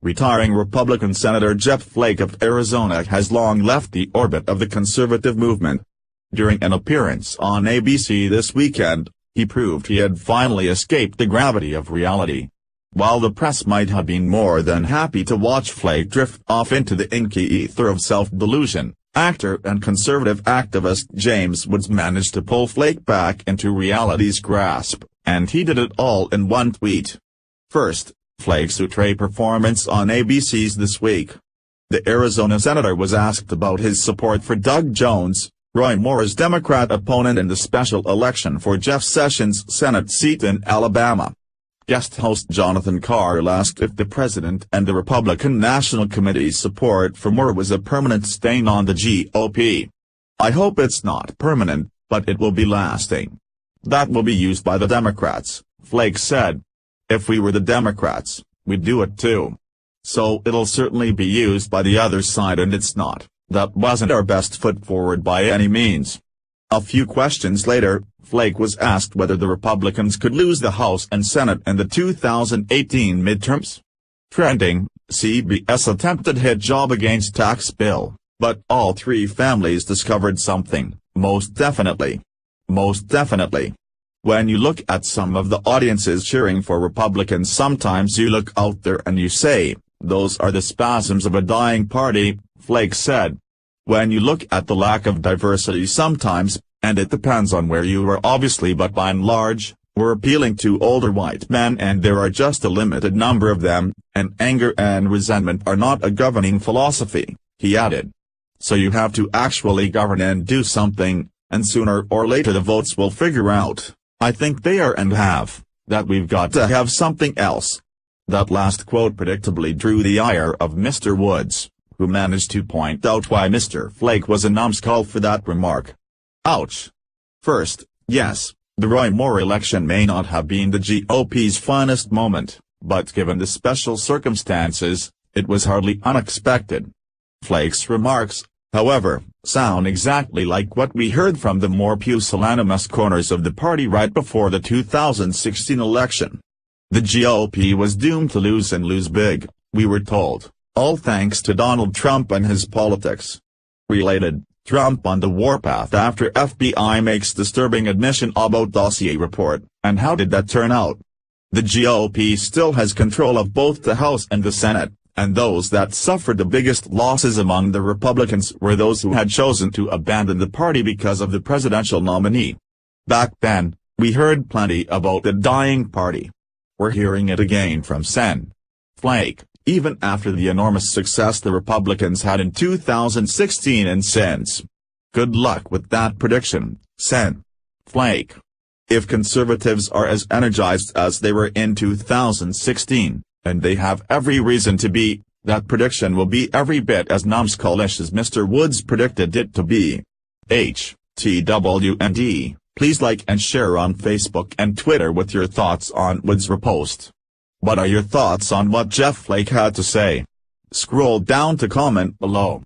Retiring Republican Senator Jeff Flake of Arizona has long left the orbit of the conservative movement. During an appearance on ABC this weekend, he proved he had finally escaped the gravity of reality. While the press might have been more than happy to watch Flake drift off into the inky ether of self-delusion, actor and conservative activist James Woods managed to pull Flake back into reality's grasp, and he did it all in one tweet. First, Flake's outre performance on ABC's This Week. The Arizona senator was asked about his support for Doug Jones, Roy Moore's Democrat opponent in the special election for Jeff Sessions' Senate seat in Alabama. Guest host Jonathan Carl asked if the president and the Republican National Committee's support for Moore was a permanent stain on the GOP. "I hope it's not permanent, but it will be lasting. That will be used by the Democrats," Flake said. "If we were the Democrats, we'd do it too. So it'll certainly be used by the other side, and it's not. That wasn't our best foot forward by any means." A few questions later, Flake was asked whether the Republicans could lose the House and Senate in the 2018 midterms. Trending, CBS attempted hit job against tax bill, but all three families discovered something, most definitely. Most definitely. When you look at some of the audiences cheering for Republicans, sometimes you look out there and you say, "Those are the spasms of a dying party," Flake said. When you look at the lack of diversity sometimes, and it depends on where you are obviously, but by and large, we're appealing to older white men and there are just a limited number of them, and anger and resentment are not a governing philosophy, he added. So you have to actually govern and do something, and sooner or later the votes will figure out, I think they are and have, that we've got to have something else. That last quote predictably drew the ire of Mr. Woods, who managed to point out why Mr. Flake was a numbskull for that remark. Ouch. First, yes, the Roy Moore election may not have been the GOP's finest moment, but given the special circumstances, it was hardly unexpected. Flake's remarks, however, sound exactly like what we heard from the more pusillanimous corners of the party right before the 2016 election. The GOP was doomed to lose and lose big, we were told, all thanks to Donald Trump and his politics. Related, Trump on the warpath after FBI makes disturbing admission about dossier report, and how did that turn out? The GOP still has control of both the House and the Senate, and those that suffered the biggest losses among the Republicans were those who had chosen to abandon the party because of the presidential nominee. Back then, we heard plenty about the dying party. We're hearing it again from Sen. Flake, even after the enormous success the Republicans had in 2016 and since. Good luck with that prediction, Sen. Flake. If conservatives are as energized as they were in 2016, and they have every reason to be, that prediction will be every bit as numbskullish as Mr. Woods predicted it to be. HTWND, please like and share on Facebook and Twitter with your thoughts on Woods' repost. What are your thoughts on what Jeff Flake had to say? Scroll down to comment below.